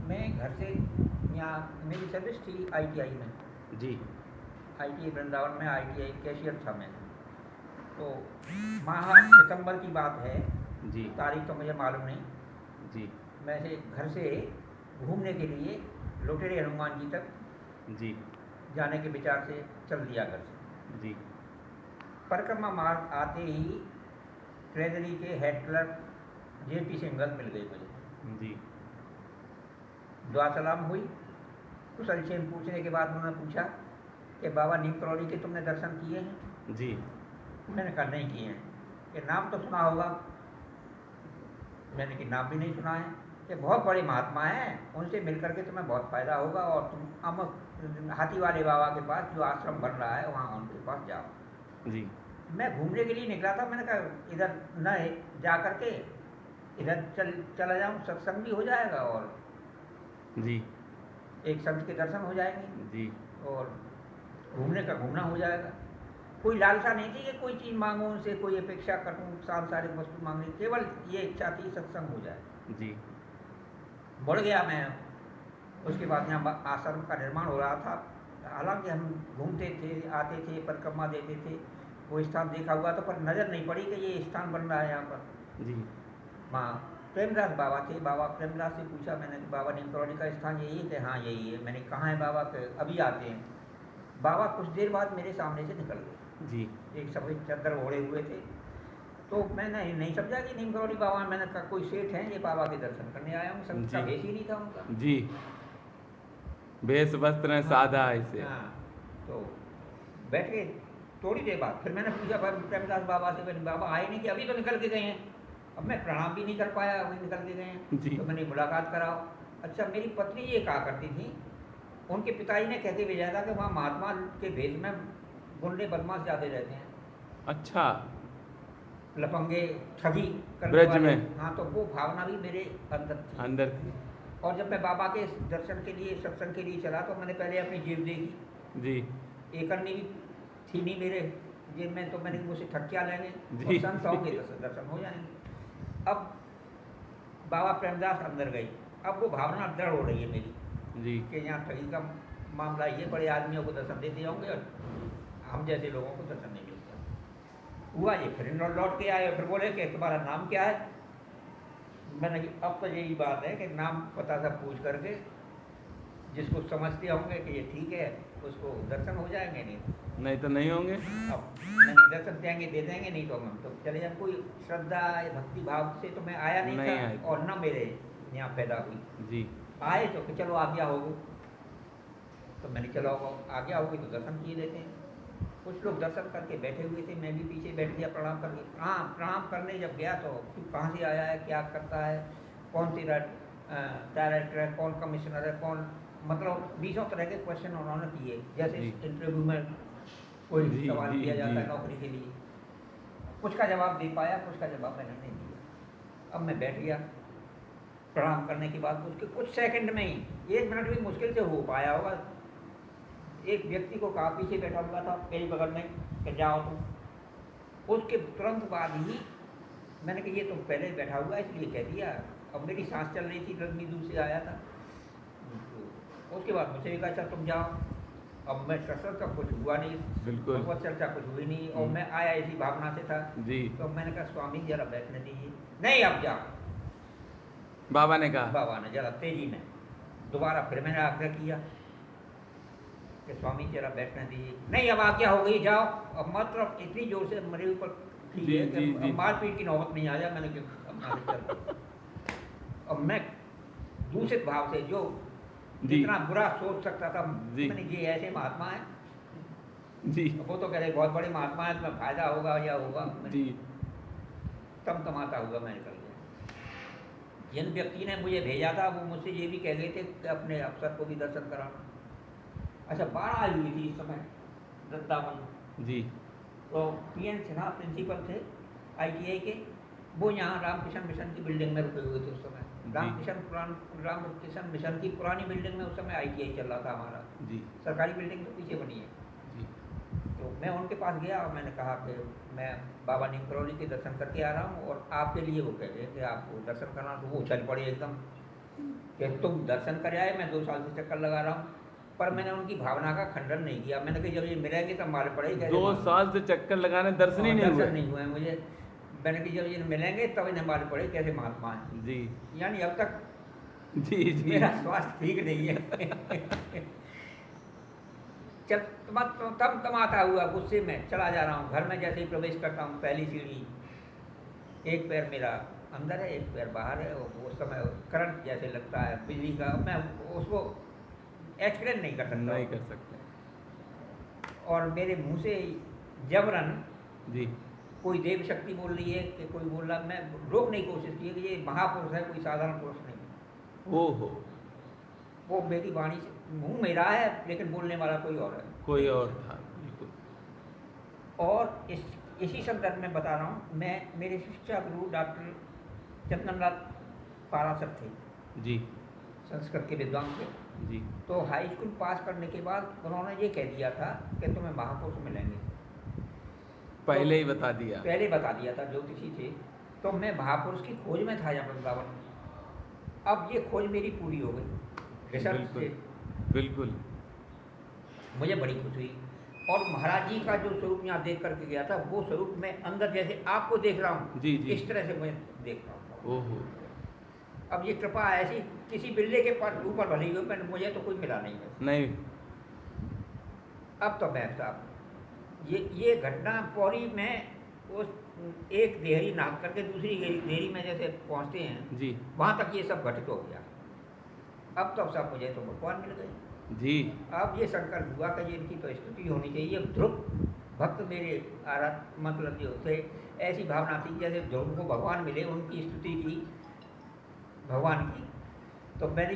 मैं घर से यहाँ मेरी सर्विस थी आईटीआई में। जी आईटीआई वृंदावन में आईटीआई कैशियर था मैं। तो माह सितंबर की बात है, जी तारीख तो मुझे मालूम नहीं। जी मैं से घर से घूमने के लिए लोटेरे हनुमान जी तक जी जाने के विचार से चल दिया घर से। जी परिक्रमा मार्ग आते ही ट्रेजरी के हेड क्लर्क जेपी सिंघल मिल गई मुझे। जी दुआ सलाम हुई, कुशल क्षेम पूछने के बाद उन्होंने पूछा कि बाबा नीम करौली के तुमने दर्शन किए हैं? जी मैंने कहा नहीं किए हैं। कि नाम तो सुना होगा? मैंने कि नाम भी नहीं सुना है। कि बहुत बड़े महात्मा हैं, उनसे मिलकर के तुम्हें बहुत फायदा होगा और तुम अमुक हाथी वाले बाबा के पास जो आश्रम बन रहा है वहाँ उनके पास जाओ। जी मैं घूमने के लिए निकला था, मैंने कहा इधर न जा करके इधर चला जाऊँ, सत्संग भी हो जाएगा और जी एक संत के दर्शन हो जाएंगे जी और घूमने का घूमना हो जाएगा। कोई लालसा नहीं थी कि कोई चीज़ मांगूं उनसे, कोई अपेक्षा करूं, सांसारिक वस्तु मांगनी, केवल ये इच्छा थी सत्संग हो जाए। जी बढ़ गया मैं। उसके बाद यहाँ आश्रम का निर्माण हो रहा था। हालांकि हम घूमते थे, आते थे, परिक्रमा देते थे, वो स्थान देखा हुआ था, पर नज़र नहीं पड़ी कि ये स्थान बन रहा है यहाँ पर। जी माँ प्रेमदास बाबा थे। बाबा प्रेमदास से पूछा मैंने, बाबा नीम करौली का स्थान यही है? कि हाँ यही है। मैंने कहाँ है बाबा? के अभी आते हैं। बाबा कुछ देर बाद मेरे सामने से निकल गए। जी एक सफ़ेद चादर ओढ़े हुए थे। तो मैंने नहीं समझा कि नीम करौली बाबा। मैंने कहा कोई सेठ हैं, ये बाबा के दर्शन करने आया हूँ। संत का जी। भेष ही नहीं था उनका। जी वेश वस्त्र हैं सादा ऐसे। हाँ, तो बैठ गए। थोड़ी देर बाद फिर मैंने पूछा प्रेमदास बाबा से, मैंने बाबा आए नहीं कि अभी तो निकल के गए हैं? अब मैं प्रणाम भी नहीं कर पाया, अभी निकल के गए हैं। जी तो मैंने मुलाकात कराओ। अच्छा, मेरी पत्नी ये कहा करती थी, उनके पिताजी ने कहते भेजा था कि वहाँ महात्मा के भेष में गुंडे बदमाश ज़्यादा रहते हैं, अच्छा लफंगे, ठगी करने ब्रज वाले। में। हाँ, तो वो भावना भी मेरे अंदर थी। अंदर थी। और जब मैं बाबा के दर्शन के लिए, सत्संग के लिए चला, तो मैंने पहले अपनी जेब देखी। जी एक अन्नी भी थी नहीं मेरे जेब में। तो मैंने मुझसे ठग क्या लेंगे, जी। और संत होंगे तो दर्शन हो जाएंगे। अब बाबा प्रेमदास अंदर गई। अब वो भावना दृढ़ हो रही है मेरी जी कि यहाँ ठगी का मामला, ये बड़े आदमियों को दर्शन देते होंगे और हम जैसे लोगों को दर्शन नहीं मिलता। हुआ ये, फिर लौट के आए। फिर बोले कि तुम्हारा नाम क्या है? मैंने कहा अब तो यही बात है कि नाम पता सब पूछ करके जिसको समझते होंगे कि ये ठीक है, उसको दर्शन हो जाएंगे, नहीं तो नहीं होंगे। अब मैंने दर्शन देंगे दे देंगे, नहीं तो हम तो चले जाए। कोई श्रद्धा या भक्ति भाव से तो मैं आया नहीं नहीं आए था, थे। और न मेरे यहाँ पैदा हुई। जी आए तो कि चलो आज्ञा होगी, तो मैंने चलो आज्ञा होगी तो दर्शन किए देते हैं। कुछ लोग दर्शन करके बैठे हुए थे, मैं भी पीछे बैठ गया प्रणाम करके। हाँ, प्रणाम करने जब गया तो तू कहाँ से आया है, क्या करता है, कौन सी डायरेक्टर है, कौन कमिश्नर है, कौन, मतलब 20 तरह के क्वेश्चन उन्होंने किए, जैसे जी। इंटरव्यू में कोई जी, सवाल जी, किया जाता है जी। नौकरी के लिए। कुछ का जवाब दे पाया, कुछ का जवाब मैंने नहीं दिया। अब मैं बैठ गया। प्रणाम करने के बाद उसके कुछ सेकंड में ही, 1 मिनट भी मुश्किल से हो पाया होगा, एक व्यक्ति को कहा, पीछे बैठा हुआ था मेरे बगल में, कि जाओ तुम। उसके तुरंत बाद ही मैंने कहा ये तो पहले बैठा हुआ है इसलिए कह दिया। अब मेरी सांस चल रही थी, रजनी दूर से आया था। उसके बाद मुझे कहा अच्छा तुम जाओ। अब मैं सत्संग का कुछ हुआ नहीं, बिल्कुल। भगवत चर्चा कुछ हुई नहीं, और मैं आया इसी भावना से था। जी तो मैंने कहा स्वामी जरा बैठने दीजिए। नहीं अब जाओ, बाबा ने कहा। बाबा ने जरा तेजी में दोबारा फिर मैंने आग्रह किया कि स्वामी जरा बैठने दीजिए। नहीं अब आज्ञा हो गई, जाओ। अब मतलब इतनी जोर से मेरे ऊपर थी जी, है जी, कि जी। अब मारपीट की नौबत नहीं आ जाए। मैंने कहा अब आगे चल। अब मैं दूषित भाव से, जो जी। जितना बुरा सोच सकता था, जी। मैंने ये ऐसे महात्मा है, जी वो तो कह रहे बहुत बड़े महात्मा है, तुम्हें फायदा होगा या होगा। जी तमाता हुआ मैं निकल गया। जिन व्यक्ति ने मुझे भेजा था वो मुझसे ये भी कह गए थे कि अपने अफसर को भी दर्शन कराना। अच्छा, 12 आई हुई थी इस समय वृंदावन। जी तो PN सिन्हा प्रिंसिपल थे ITI के, वो यहाँ रामकृष्ण मिशन की बिल्डिंग में रुके हुए थे उस समय। रामकृष्ण मिशन की पुरानी बिल्डिंग में उस समय ITI चल रहा था हमारा। जी सरकारी बिल्डिंग तो पीछे बनी है। जी तो मैं उनके पास गया और मैंने कहा कि मैं बाबा नीम करौली के दर्शन करके आ रहा हूँ, और आपके लिए वो कह रहे हैं कि आपको दर्शन करना। तो वो उछल पड़े एकदम कि तुम दर्शन कर आए, मैं 2 साल से चक्कर लगा रहा हूँ। पर मैंने उनकी भावना का खंडन नहीं किया। मैंने कहा जब ये मिलेंगे तब मालूम पड़ेगी कैसे 2 मालूम। साल से चक्कर लगाने दर्शन ही और नहीं हुए। दर्शन नहीं हुए मुझे। मैंने कहा जब ये मिलेंगे तब इन्हें मालूम पड़ेगी कैसे महात्मा हैं। जी यानी अब तक जी जी मेरा स्वास्थ्य ठीक नहीं है। तब तमाता हुआ गुस्से में चला जा रहा हूँ। घर में जैसे ही प्रवेश करता हूँ, पहली सीढ़ी, एक पैर मेरा अंदर है, एक पैर बाहर है। और उस समय करंट जैसे लगता है बिजली का, मैं उसको एक्सप्लेन नहीं कर सकता। नहीं कर सकते। और मेरे मुंह से जबरन जी कोई देव शक्ति बोल रही है कि कोई बोल रहा, मैं रोकने की कोशिश की कि ये महापुरुष है, कोई साधारण पुरुष नहीं। ओहो, वो मेरी वाणी से मुंह मेरा है लेकिन बोलने वाला कोई और है। कोई और था, बिल्कुल। और इसी संदर्भ में बता रहा हूँ, मैं मेरे शिक्षा गुरु डॉक्टर चंदनलाल पाराशर थे जी संस्कृत के विद्वान थे। जी तो हाई स्कूल पास करने के बाद उन्होंने ये कह दिया था कि तुम्हें महापुरुष मिलेंगे। पहले ही बता दिया। पहले बता दिया था, ज्योतिषी थे। तो मैं महापुरुष की खोज में था यहाँ वृंदावन में। अब ये खोज मेरी पूरी हो गई रिसर्च से। बिल्कुल मुझे बड़ी खुशी हुई। और महाराज जी का जो स्वरूप यहाँ देख करके गया था, वो स्वरूप मैं अंदर जैसे आपको देख रहा हूँ, जी जी। इस तरह से मैं देख रहा हूँ। ओहो, अब ये कृपा ऐसी किसी बिल्ले के पास ऊपर भली हुई, मैंने मुझे तो कोई मिला नहीं है। नहीं। अब तो मैं साहब ये घटना पौड़ी में उस एक देहरी नाप करके दूसरी देहरी में जैसे पहुँचते हैं जी वहाँ तक ये सब घटित हो गया। अब तो सब मुझे तो भगवान मिल गए जी। अब ये शंकर हुआ का ये इनकी तो स्तुति होनी चाहिए। ध्रुव भक्त मेरे मतलब जो थे, ऐसी भावना थी जैसे ध्रुव को भगवान मिले, उनकी स्तुति की भगवान की, तो मैं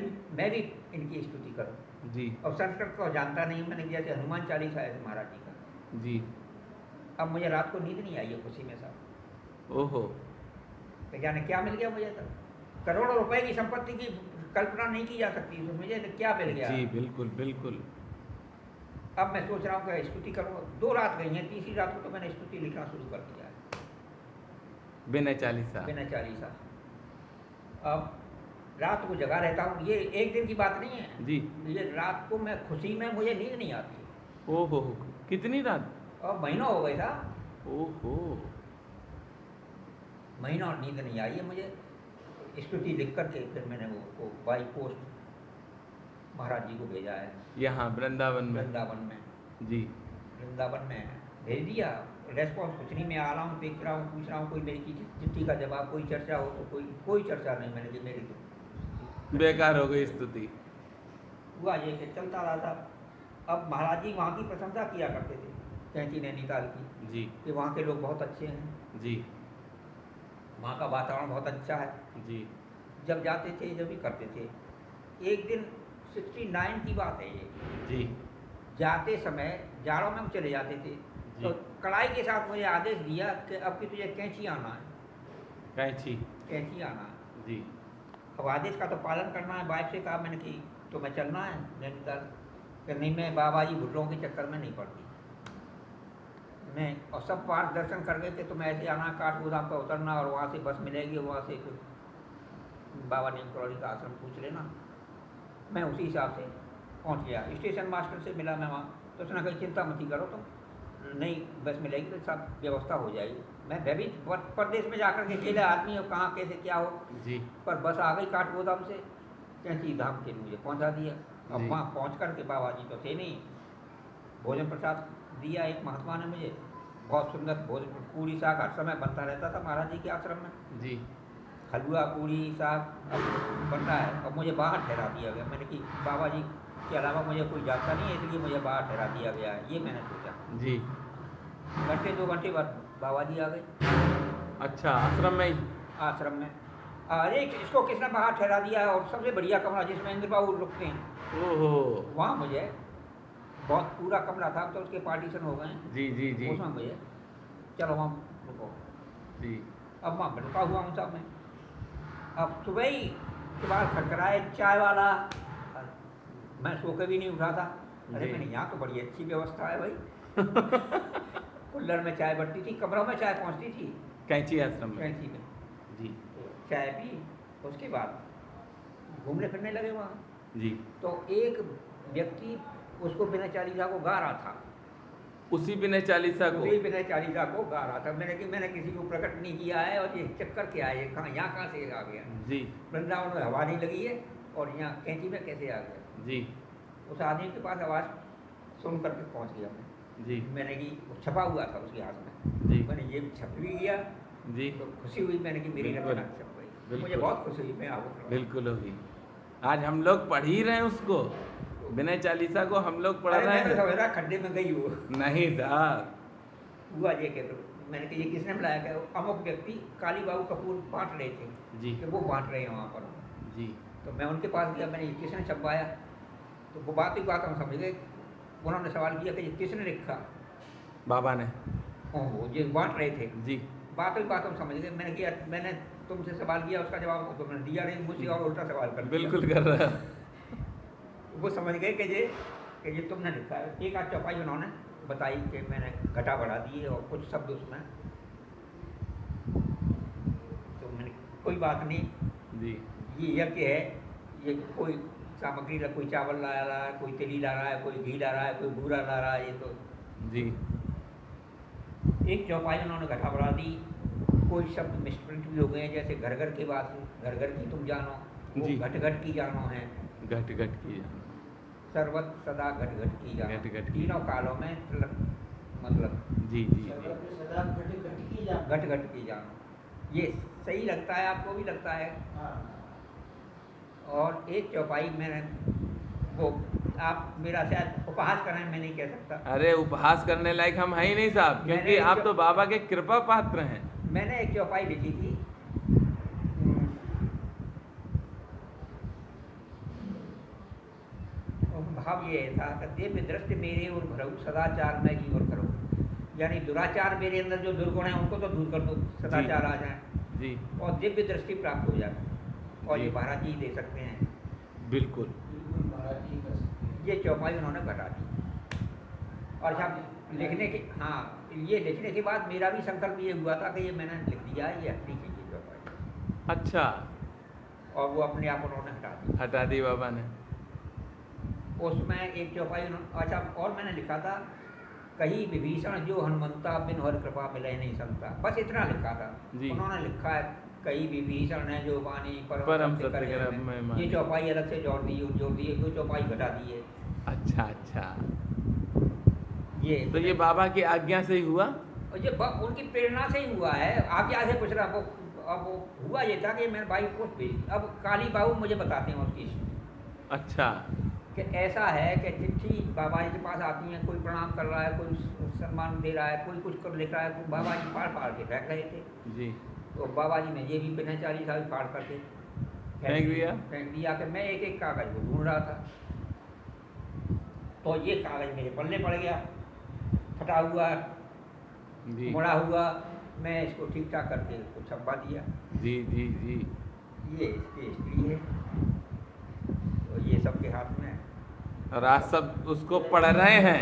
भी इनकी स्तुति करूं। जी। और संस्कृत को जानता नहीं, मैंने जैसे हनुमान चालीसा है महाराज जी का। जी। अब मुझे रात को नींद नहीं आई है खुशी में साहब। ओहो, तो जाने क्या मिल गया मुझे। तब करोड़ों रुपए की संपत्ति की कल्पना नहीं की जा सकती, तो मुझे क्या मिल गया। जी बिल्कुल बिल्कुल। अब मैं सोच रहा हूँ कि स्तुति करूँ। 2 रात गई हैं, तीसरी रात को तो मैंने स्तुति लिखना शुरू कर दिया है बिना चालीसा। बिना चालीसा। अब रात को जगा रहता हूँ। ये एक दिन की बात नहीं है जी। ये रात को मैं खुशी में, मुझे नींद नहीं आती। ओहो, कितनी रात? और महीना हो गया था। ओहो, महीना और नींद नहीं आई है मुझे। स्तुति लिख करके फिर मैंने वो बाई पोस्ट महाराज जी को भेजा है यहाँ वृंदावन में। वृंदावन में जी। वृंदावन में भेज दिया। रेस्पॉन्स कुछ नहीं। मैं आ रहा हूँ, देख रहा हूँ, पूछ रहा हूँ, कोई मेरी चिट्ठी का जवाब, कोई चर्चा हो तो कोई चर्चा नहीं। मैंने कि मेरी तो बेकार हो गई स्तुति। हुआ ये कि चलता रहा था। अब महाराज जी वहाँ की प्रशंसा किया करते थे, कैंची नैनीताल की, जी कि वहाँ के लोग बहुत अच्छे हैं, जी वहाँ का वातावरण बहुत अच्छा है। जी। जब जाते थे जब भी करते थे। एक दिन 69 की बात है ये। जी जाते समय जाड़ों में हम चले जाते थे, तो कड़ाई के साथ मुझे आदेश दिया कि अब कि तुझे कैंची आना है। कैंची आना है। जी। अब आदेश का तो पालन करना है। वाइफ से कहा मैंने कि तो मैं चलना है नैनीताल। कि नहीं, मैं बाबा जी भुट्टों के चक्कर में नहीं पड़ती मैं। और सब पार्क दर्शन कर गए थे, तो मैं ऐसे आना, काठगोदाम पर उतरना और वहाँ से बस मिलेगी, वहाँ से फिर बाबा नीम करोड़ी का आश्रम पूछ लेना। मैं उसी हिसाब से पहुँच गया। स्टेशन मास्टर से मिला मैं वहाँ, तो उसने कही चिंता मत ही करो तुम, नहीं बस मिलेगी तो सब व्यवस्था हो जाएगी। मैं भयभीत प्रदेश में जाकर के अकेले आदमी हो, कहाँ कैसे क्या हो जी। पर बस आ गई काठगोदाम से, कैंची धाम के मुझे पहुँचा दिया। अब जी। वहाँ पहुँच कर के बाबा जी तो थे नहीं, भोजन प्रसाद दिया एक महात्मा ने मुझे, बहुत सुंदर भोजन, पूरी साग हर समय बनता रहता था महाराज जी के आश्रम में। जी। हलवा पूरी साग अब बन रहा है। और मुझे बाहर ठहरा दिया गया। मैंने कि बाबा जी के अलावा मुझे कोई जानता नहीं है, इसलिए मुझे बाहर ठहरा दिया गया है, ये मैंने सोचा। जी। घंटे 2 घंटे बाद बाबा जी आ गए अच्छा, आश्रम में ही? आश्रम में। अरे इसको किसने बाहर ठहरा दिया है, और सबसे बढ़िया कमरा जिसमें इंद्र बाबू रुकते हैं, ओहो, वहाँ मुझे बहुत पूरा कमरा था। अब तो उसके पार्टीशन हो गए हैं। जी जी जी उसमें मुझे चलो वहाँ रुको। जी। अब वहाँ रुका हुआ हूँ साहब मैं। अब सुबह ही के बाद खटखटाए चाय वाला, मैं सो के भी नहीं उठा था। अरे जी। मैंने यहाँ तो बड़ी अच्छी व्यवस्था है भाई। कुल्लर में चाय बढ़ती थी, कमरों में चाय पहुँचती थी, कैंची आश्रम में। कैंची में। जी। चाय पी, उसके बाद घूमने फिरने लगे वहाँ। जी। तो एक व्यक्ति उसको बिना चालीसा को गा रहा था, उसी बिना चालीसा को? उसी बिना चालीसा को गा रहा था। मैंने किसी को प्रकट नहीं किया है, और ये चक्कर क्या है, यहाँ कहाँ से आ गया? जी। वृंदावन में हवा नहीं लगी है और यहाँ कैंची में कैसे आ गया? जी। उस आदमी के पास आवाज़ सुन करके पहुँच गया मैं। जी। मैंने कि वो छपा हुआ था उसके हाथ में। जी। मैंने ये छप भी गया। जी। तो खुशी हुई, मैंने कि मेरी बिल्कुल। रचना छप गई। मुझे बिल्कुल। बहुत खुशी हुई। मैं आपको बिल्कुल होगी। आज हम लोग पढ़ ही रहे हैं उसको, बिना चालीसा को हम लोग पढ़ अरे रहे मैं तो हैं। समझ रहा खड्डे में गई वो। नहीं साहब। हुआ ये कि तो मैंने कहा ये किसने बुलाया? क्या अमुक व्यक्ति काली बाबू कपूर बांट रहे थे जी। कि वो बांट रहे हैं वहाँ पर। जी। तो मैं उनके पास गया, मैंने ये किसने छपवाया? तो वो बात ही बात हम समझ गए। उन्होंने सवाल किया कि ये किसने लिखा? बाबा ने। वो जो बांट रहे थे। जी। बात ही बात हम समझ गए। मैंने किया, मैंने तुमसे सवाल किया, उसका जवाब तो मैंने दिया नहीं, मुझसे और उल्टा सवाल कर दिया। बिल्कुल कर रहा है। वो समझ गए कि ये तुमने लिखा है। एक आध चौपाई उन्होंने बताई कि मैंने घटा बढ़ा दी है और कुछ शब्द उसमें, तो मैंने कोई बात नहीं, जी। ये यज्ञ है, ये कोई सामग्री ला, कोई चावल ला रहा है, कोई तेली ला रहा है, कोई घी ला रहा है, कोई बूरा ला रहा है, ये तो। जी। एक चौपाई उन्होंने घटा बढ़ा दी। कोई शब्द मिसप्रिंट भी हो गए हैं, जैसे घर घर की बात, घर घर की तुम जानो, वो जी। घट घट की जानो है। घट घट की जानो। सर्वत सदा घट घट की जानो। घट घट की। तीनों कालों में मतलब जी जी जी। सदा घट की जा। घट घट की जानो। ये सही लगता है, आपको भी लगता है? हाँ। और एक चौपाई मैंने वो, आप मेरा शायद उपहास करें, मैं नहीं कह सकता। अरे उपहास करने लायक हम है ही नहीं साहब, क्योंकि मैंने आप तो बाबा के कृपा पात्र हैं। मैंने एक चौपाई लिखी थी, भाव ये था कि दिव्य दृष्टि मेरे और भरऊ, सदाचार मैं की ओर करो। यानी दुराचार मेरे अंदर जो दुर्गुण है उनको तो दूर कर दो, सदाचार आ जाए जी। और दिव्य दृष्टि प्राप्त हो जाए। और जी। ये महाराज जी दे सकते हैं। बिल्कुल। बिल्कुल महाराज जी कर सकते हैं। ये चौपाई उन्होंने घटा दी। और जब लिखने के, हाँ, ये लिखने के बाद मेरा भी संकल्प ये हुआ था कि ये मैंने लिख दिया, ये हटनी चाहिए चौपाई। अच्छा। और वो अपने आप उन्होंने हटा दी। हटा दी बाबा ने। उसमें एक चौपाई अच्छा और मैंने लिखा था, कहीं विभीषण जो हनुमंता, बिन हर कृपा मिले नहीं संता। बस इतना लिखा था। जी। उन्होंने लिखा है, कई विभीषण है जो वाणी परम सत्य कर मैं मानी। ये चौपाई अलग से जोड़ दी, दो चौपाई घटा दी है। अच्छा अच्छा। ये तो ये बाबा की आज्ञा से ही हुआ? और ये उनकी प्रेरणा से ही हुआ है। आज्ञा से कुछ रहा वो। अब वो हुआ ये था कि मेरे भाई पोस्ट भेजी। अब काली बाबू मुझे बताते हैं उसकी, अच्छा। कि ऐसा है कि चिट्ठी बाबा जी के पास आती है, कोई प्रणाम कर रहा है, कोई सम्मान दे रहा है, कोई कुछ कर लिख रहा है, तो बाबा जी फाड़ फाड़ के फेंक रहे थे। जी। तो बाबा जी ने ये भी बिना 40 साल फाड़ करके फेंक दिया कि मैं एक एक कागज़ को ढूंढ रहा था। तो ये कागज़ मेरे पल्ले पड़ गया, फटा हुआ, जी। मुड़ा हुआ। मैं इसको ठीक ठाक करके इसको छपवा दिया। जी जी जी। ये इसके स्त्री है, तो ये सबके हाथ में है। और आज सब उसको पढ़ रहे हैं।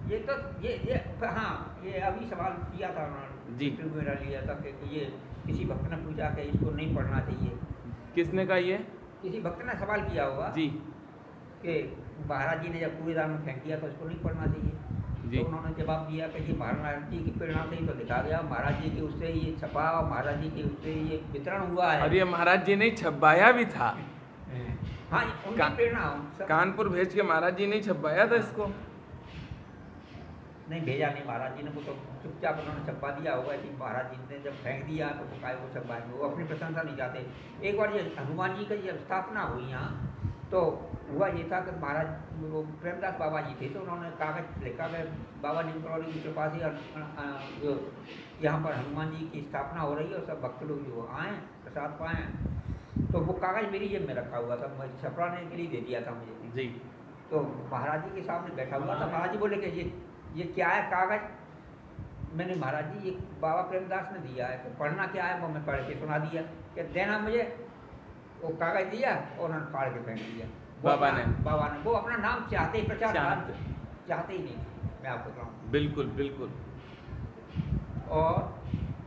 ये तो ये हाँ, ये अभी सवाल किया था उन्होंने, जी। इंटरव्यू मेरा लिया था कि ये किसी भक्त ने पूछा कि इसको नहीं पढ़ना चाहिए। किसने कहा ये? किसी भक्त ने सवाल किया होगा जी। कि महाराज जी ने जब कूड़ेदान में फेंक दिया तो इसको नहीं पढ़ना चाहिए। जी। तो उन्होंने जवाब दिया कि ये महाराज जी की प्रेरणा से ही तो लिखा गया, महाराज जी के उससे ये छपा और महाराज जी के उससे ये वितरण हुआ है। और ये महाराज जी ने छपवाया भी था। हाँ, उनकी प्रेरणा कानपुर भेज के महाराज जी ने छपवाया था इसको। नहीं भेजा नहीं महाराज जी ने, वो तो चुपचाप उन्होंने छपवा दिया होगा कि महाराज जी ने जब फेंक दिया तो वो काय को छपवाएंगे, वो अपनी प्रशंसा नहीं चाहते। एक बार ये हनुमान जी की जब स्थापना हुई यहाँ, तो हुआ ये था कि महाराज वो प्रेमदास बाबा जी थे, तो उन्होंने कागज लिखा कि बाबा नीम करौली की कृपा से जो यहाँ पर हनुमान जी की स्थापना हो रही है और सब भक्त लोग जो आएँ प्रसाद पाएँ। तो वो कागज़ मेरी जेब में रखा हुआ था, मैं छपवाने के लिए दे दिया था मुझे। जी। तो महाराज जी के सामने बैठा हुआ था। महाराज जी बोले कि ये क्या है कागज़? मैंने महाराज जी ये बाबा प्रेमदास ने दिया है, तो पढ़ना क्या है? वो मैं पढ़ के सुना दिया कि देना मुझे। वो कागज़ दिया और उन्होंने फाड़ के फेंक दिया। बाबा ने वो अपना नाम चाहते ही प्रचार चाहते ही नहीं, मैं आपको बताऊँ। बिल्कुल बिल्कुल। और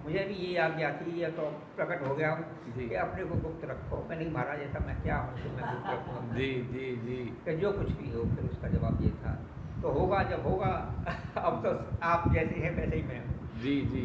मुझे भी ये आज्ञा थी, ये तो प्रकट हो गया हूँ जी। कि अपने को गुप्त रखो। मैं नहीं महाराज ऐसा मैं क्या हूँ कि मैं गुप्त रखूँ? जी जी जी कि जो कुछ भी हो। फिर उसका जवाब ये था, तो होगा जब होगा। अब तो आप जैसे हैं वैसे ही मैं हूँ। जी जी